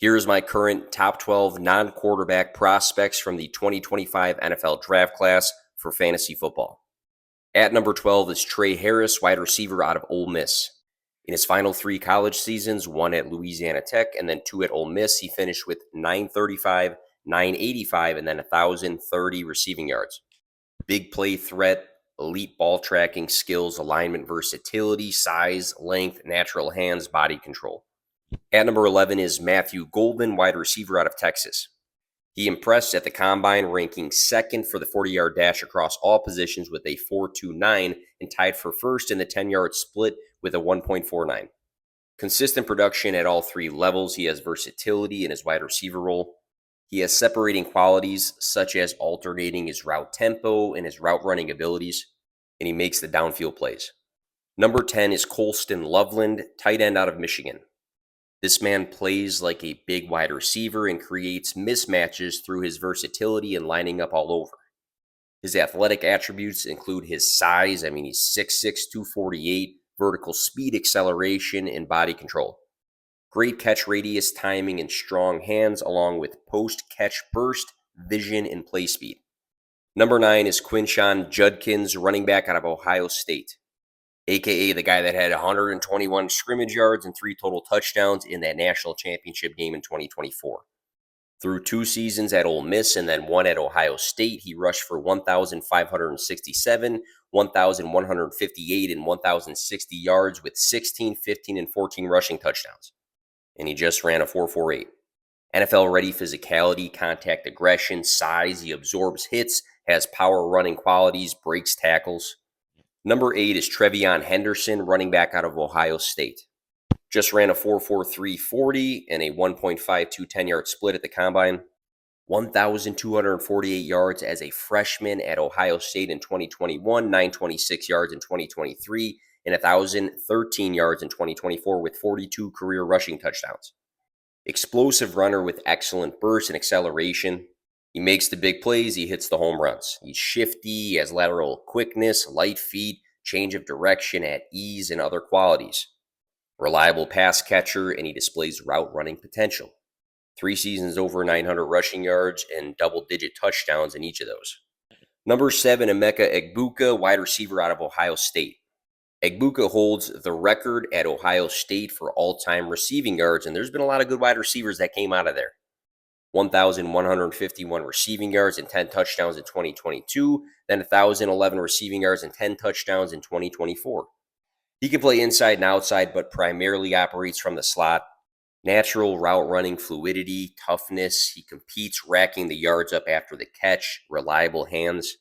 Here is my current top 12 non-quarterback prospects from the 2025 NFL Draft Class for fantasy football. At number 12 is Trey Harris, wide receiver out of Ole Miss. In his final 3 college seasons, 1 at Louisiana Tech and then 2 at Ole Miss, he finished with 935, 985, and then 1,030 receiving yards. Big play threat, elite ball tracking skills, alignment versatility, size, length, natural hands, body control. At number 11 is Matthew Golden, wide receiver out of Texas. He impressed at the Combine, ranking second for the 40-yard dash across all positions with a 4.29 and tied for first in the 10-yard split with a 1.49. Consistent production at all 3 levels. He has versatility in his wide receiver role. He has separating qualities such as alternating his route tempo and his route running abilities, and he makes the downfield plays. Number 10 is Colston Loveland, tight end out of Michigan. This man plays like a big wide receiver and creates mismatches through his versatility and lining up all over. His athletic attributes include his size. He's 6'6", 248, vertical speed, acceleration, and body control. Great catch radius, timing, and strong hands, along with post-catch burst, vision, and play speed. Number 9 is Quinshon Judkins, running back out of Ohio State, a.k.a. the guy that had 121 scrimmage yards and 3 total touchdowns in that national championship game in 2024. Through 2 seasons at Ole Miss and then 1 at Ohio State, he rushed for 1,567, 1,158, and 1,060 yards with 16, 15, and 14 rushing touchdowns. And he just ran a 4.48. NFL-ready physicality, contact aggression, size. He absorbs hits, has power running qualities, breaks tackles. Number 8 is Trevion Henderson, running back out of Ohio State. Just ran a 4.43 40 and a 1.52 10-yard split at the Combine. 1,248 yards as a freshman at Ohio State in 2021, 926 yards in 2023, and 1,013 yards in 2024 with 42 career rushing touchdowns. Explosive runner with excellent burst and acceleration. He makes the big plays, he hits the home runs. He's shifty, he has lateral quickness, light feet, change of direction at ease, and other qualities. Reliable pass catcher, and he displays route running potential. 3 seasons over 900 rushing yards and double-digit touchdowns in each of those. Number 7, Emeka Egbuka, wide receiver out of Ohio State. Egbuka holds the record at Ohio State for all-time receiving yards, and there's been a lot of good wide receivers that came out of there. 1,151 receiving yards and 10 touchdowns in 2022, then 1,011 receiving yards and 10 touchdowns in 2024. He can play inside and outside, but primarily operates from the slot. Natural route running fluidity, toughness. He competes racking the yards up after the catch, reliable hands.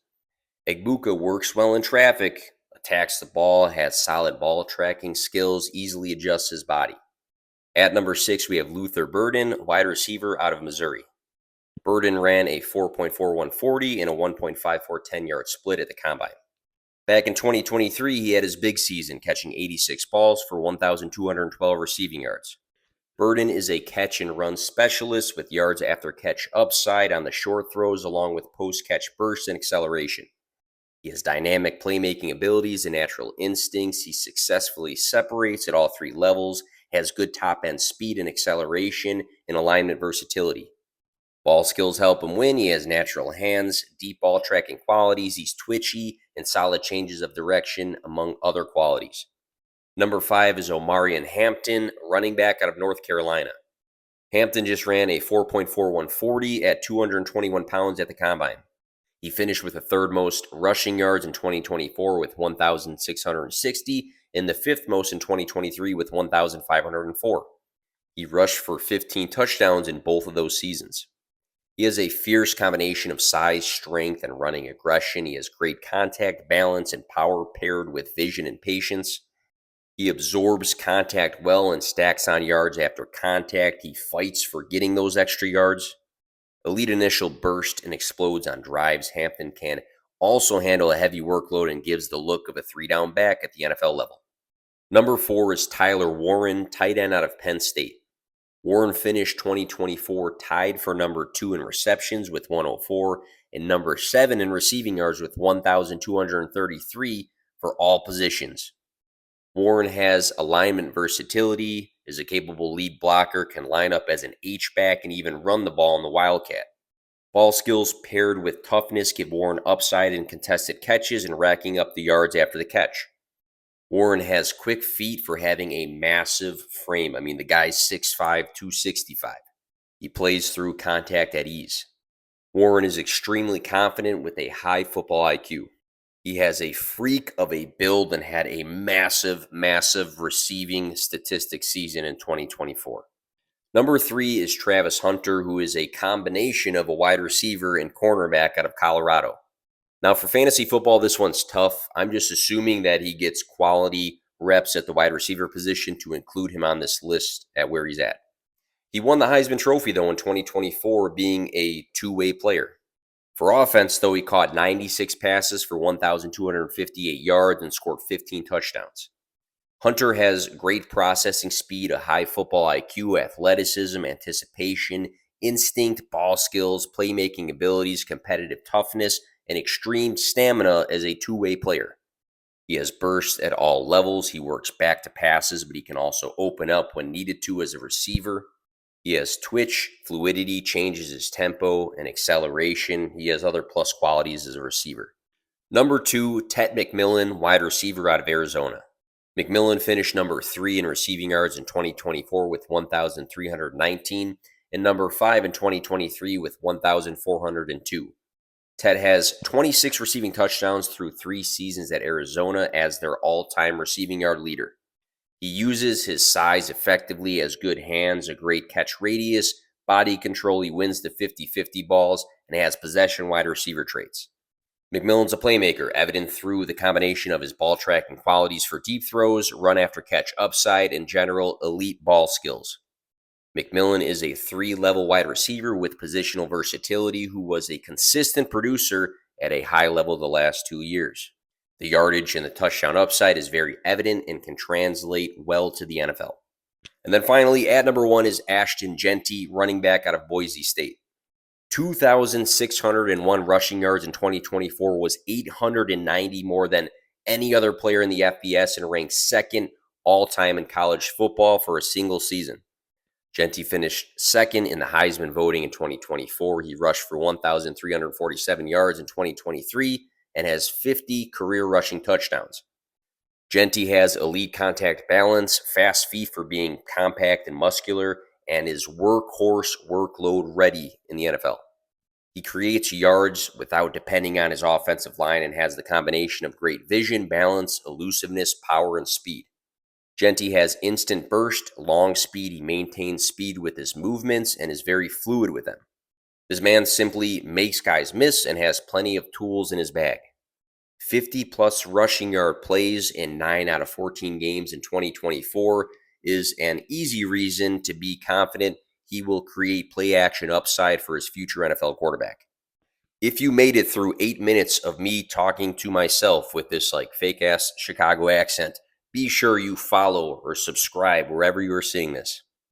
Egbuka works well in traffic, attacks the ball, has solid ball tracking skills, easily adjusts his body. At number 6, we have Luther Burden, wide receiver out of Missouri. Burden ran a 4.41 40 and a 1.54 10-yard split at the Combine. Back in 2023, he had his big season, catching 86 balls for 1,212 receiving yards. Burden is a catch and run specialist with yards after catch upside on the short throws, along with post-catch burst and acceleration. He has dynamic playmaking abilities and natural instincts. He successfully separates at all 3 levels, has good top-end speed and acceleration, and alignment versatility. Ball skills help him win. He has natural hands, deep ball tracking qualities. He's twitchy and solid changes of direction, among other qualities. Number 5 is Omarion Hampton, running back out of North Carolina. Hampton just ran a 4.41 40 at 221 pounds at the Combine. He finished with the 3rd most rushing yards in 2024 with 1,660 and the 5th most in 2023 with 1,504. He rushed for 15 touchdowns in both of those seasons. He has a fierce combination of size, strength, and running aggression. He has great contact, balance, and power paired with vision and patience. He absorbs contact well and stacks on yards after contact. He fights for getting those extra yards. Elite initial burst and explodes on drives. Hampton can also handle a heavy workload and gives the look of a 3-down back at the NFL level. Number 4 is Tyler Warren, tight end out of Penn State. Warren finished 2024 tied for number 2 in receptions with 104 and number 7 in receiving yards with 1,233 for all positions. Warren has alignment versatility, is a capable lead blocker, can line up as an H-back, and even run the ball in the Wildcat. Ball skills paired with toughness give Warren upside in contested catches and racking up the yards after the catch. Warren has quick feet for having a massive frame. I mean, the guy's 6'5", 265. He plays through contact at ease. Warren is extremely confident with a high football IQ. He has a freak of a build and had a massive receiving statistic season in 2024. Number 3 is Travis Hunter, who is a combination of a wide receiver and cornerback out of Colorado. Now, for fantasy football, this one's tough. I'm just assuming that he gets quality reps at the wide receiver position to include him on this list at where he's at. He won the Heisman Trophy, though, in 2024, being a two-way player. For offense, though, he caught 96 passes for 1,258 yards and scored 15 touchdowns. Hunter has great processing speed, a high football IQ, athleticism, anticipation, instinct, ball skills, playmaking abilities, competitive toughness, and extreme stamina as a two-way player. He has bursts at all levels. He works back to passes, but he can also open up when needed to as a receiver. He has twitch, fluidity, changes his tempo, and acceleration. He has other plus qualities as a receiver. Number 2, Tet McMillan, wide receiver out of Arizona. McMillan finished number 3 in receiving yards in 2024 with 1,319, and number 5 in 2023 with 1,402. Tet has 26 receiving touchdowns through 3 seasons at Arizona as their all-time receiving yard leader. He uses his size effectively, has good hands, a great catch radius, body control. He wins the 50-50 balls, and has possession wide receiver traits. McMillan's a playmaker, evident through the combination of his ball tracking qualities for deep throws, run after catch upside, and general elite ball skills. McMillan is a 3-level wide receiver with positional versatility who was a consistent producer at a high level the last 2 years. The yardage and the touchdown upside is very evident and can translate well to the NFL. And then finally, at number 1 is Ashton Jeanty, running back out of Boise State. 2,601 rushing yards in 2024 was 890 more than any other player in the FBS and ranked second all-time in college football for a single season. Jeanty finished second in the Heisman voting in 2024. He rushed for 1,347 yards in 2023 and has 50 career rushing touchdowns. Jeanty has elite contact balance, fast feet for being compact and muscular, and is workhorse workload ready in the NFL. He creates yards without depending on his offensive line and has the combination of great vision, balance, elusiveness, power, and speed. Jeanty has instant burst, long speed. He maintains speed with his movements and is very fluid with them. This man simply makes guys miss and has plenty of tools in his bag. 50-plus rushing yard plays in 9 out of 14 games in 2024 is an easy reason to be confident he will create play action upside for his future NFL quarterback. If you made it through 8 minutes of me talking to myself with this fake ass Chicago accent, be sure you follow or subscribe wherever you are seeing this.